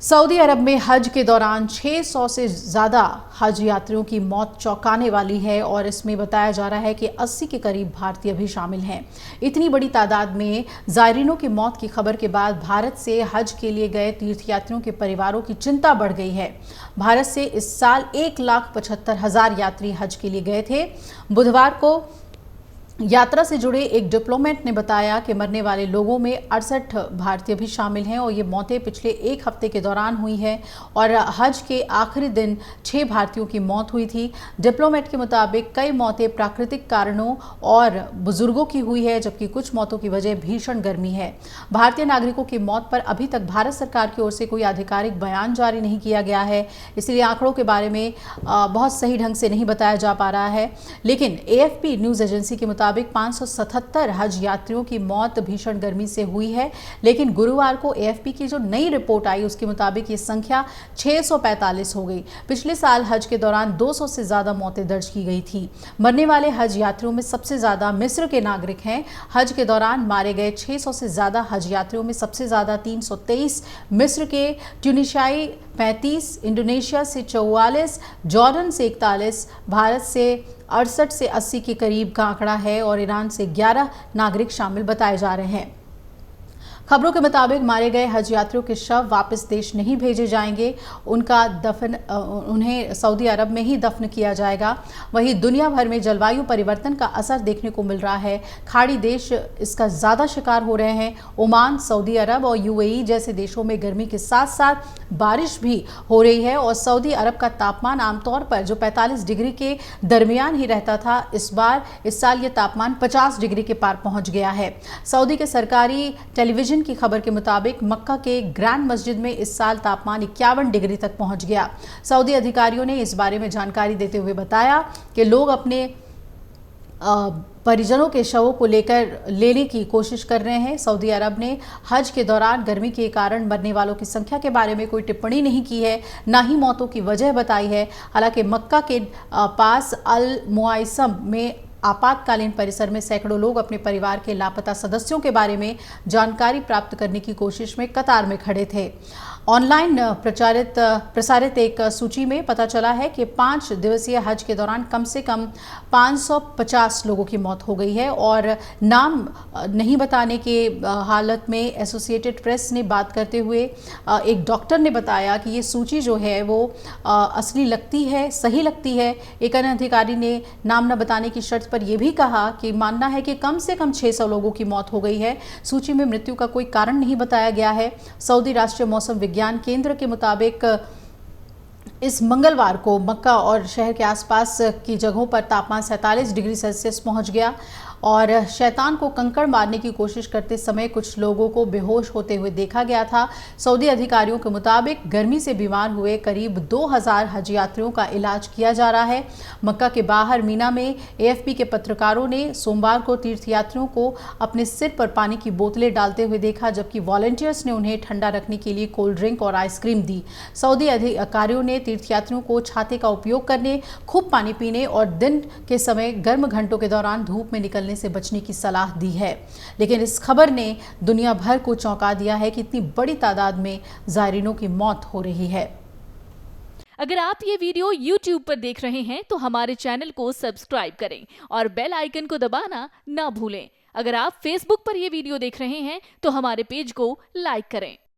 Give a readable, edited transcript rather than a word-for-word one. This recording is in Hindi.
सऊदी अरब में हज के दौरान 600 से ज़्यादा हज यात्रियों की मौत चौंकाने वाली है और इसमें बताया जा रहा है कि 80 के करीब भारतीय भी शामिल हैं। इतनी बड़ी तादाद में ज़ायरीनों की मौत की खबर के बाद भारत से हज के लिए गए तीर्थयात्रियों के परिवारों की चिंता बढ़ गई है। भारत से इस साल 1,75,000 यात्री हज के लिए गए थे। बुधवार को यात्रा से जुड़े एक डिप्लोमेट ने बताया कि मरने वाले लोगों में 68 भारतीय भी शामिल हैं और ये मौतें पिछले एक हफ्ते के दौरान हुई हैं और हज के आखिरी दिन 6 भारतीयों की मौत हुई थी। डिप्लोमेट के मुताबिक कई मौतें प्राकृतिक कारणों और बुजुर्गों की हुई है, जबकि कुछ मौतों की वजह भीषण गर्मी है। भारतीय नागरिकों की मौत पर अभी तक भारत सरकार की ओर से कोई आधिकारिक बयान जारी नहीं किया गया है, इसलिए आंकड़ों के बारे में बहुत सही ढंग से नहीं बताया जा पा रहा है। लेकिन AFP न्यूज़ एजेंसी के मुताबिक 577 हज यात्रियों की मौत भीषण गर्मी से हुई है, लेकिन गुरुवार को AFP की जो नई रिपोर्ट आई उसके मुताबिक ये संख्या 645 हो गई। पिछले साल हज के दौरान 200 से ज्यादा मौतें दर्ज की गई थी। मरने वाले हज यात्रियों में सबसे ज्यादा मिस्र के नागरिक हैं। हज के दौरान मारे गए 600 से ज्यादा हज यात्रियों में सबसे ज्यादा 323 मिस्र के, ट्यूनिशियाई 35, इंडोनेशिया से 44, जॉर्डन से 41, भारत से 68 से 80 के करीब का आंकड़ा है और ईरान से 11 नागरिक शामिल बताए जा रहे हैं। खबरों के मुताबिक मारे गए हज यात्रियों के शव वापस देश नहीं भेजे जाएंगे, उन्हें सऊदी अरब में ही दफन किया जाएगा। वहीं दुनिया भर में जलवायु परिवर्तन का असर देखने को मिल रहा है। खाड़ी देश इसका ज़्यादा शिकार हो रहे हैं। ओमान, सऊदी अरब और UAE जैसे देशों में गर्मी के साथ साथ बारिश भी हो रही है और सऊदी अरब का तापमान आमतौर पर जो 45 डिग्री के दरमियान ही रहता था, इस साल ये तापमान 50 डिग्री के पार पहुंच गया है। सऊदी के सरकारी टेलीविजन की खबर के मुताबिक मक्का के ग्रैंड मस्जिद में इस साल तापमान 51 डिग्री तक पहुंच गया। सऊदी अधिकारियों ने इस बारे में जानकारी देते हुए बताया कि लोग अपने परिजनों के शवों को लेने की कोशिश कर रहे हैं। सऊदी अरब ने हज के दौरान गर्मी के कारण मरने वालों की संख्या के बारे में कोई टिप्पणी नहीं की है, ना ही मौतों की वजह बताई है। हालांकि मक्का के पास अल मुआइसम में आपातकालीन परिसर में सैकड़ों लोग अपने परिवार के लापता सदस्यों के बारे में जानकारी प्राप्त करने की कोशिश में कतार में खड़े थे। ऑनलाइन प्रसारित एक सूची में पता चला है कि 5 दिवसीय हज के दौरान कम से कम 550 लोगों की मौत हो गई है और नाम नहीं बताने के हालत में एसोसिएटेड प्रेस ने बात करते हुए एक डॉक्टर ने बताया कि ये सूची जो है वो असली लगती है, सही लगती है। एक अन्य अधिकारी ने नाम न बताने की शर्त पर यह भी कहा कि मानना है कि कम से कम 600 लोगों की मौत हो गई है। सूची में मृत्यु का कोई कारण नहीं बताया गया है। सऊदी राष्ट्रीय मौसम विज्ञान केंद्र के मुताबिक इस मंगलवार को मक्का और शहर के आसपास की जगहों पर तापमान 47 डिग्री सेल्सियस पहुंच गया और शैतान को कंकड़ मारने की कोशिश करते समय कुछ लोगों को बेहोश होते हुए देखा गया था। सऊदी अधिकारियों के मुताबिक गर्मी से बीमार हुए करीब 2000 हज यात्रियों का इलाज किया जा रहा है। मक्का के बाहर मीना में AFP के पत्रकारों ने सोमवार को तीर्थयात्रियों को अपने सिर पर पानी की बोतलें डालते हुए देखा, जबकि वॉलंटियर्स ने उन्हें ठंडा रखने के लिए कोल्ड ड्रिंक और आइसक्रीम दी। सऊदी अधिकारियों ने तीर्थयात्रियों को छाते का उपयोग करने, खूब पानी पीने और दिन के समय गर्म घंटों के दौरान धूप में निकलने से बचने की सलाह दी है। लेकिन इस खबर ने दुनिया भर को चौंका दिया है कि इतनी बड़ी तादाद में ज़ायरीनों की मौत हो रही है। अगर आप ये वीडियो YouTube पर देख रहे हैं तो हमारे चैनल को सब्सक्राइब करें और बेल आइकन को दबाना ना भूलें। अगर आप Facebook पर ये वीडियो देख रहे हैं तो हमारे पेज को लाइक करें।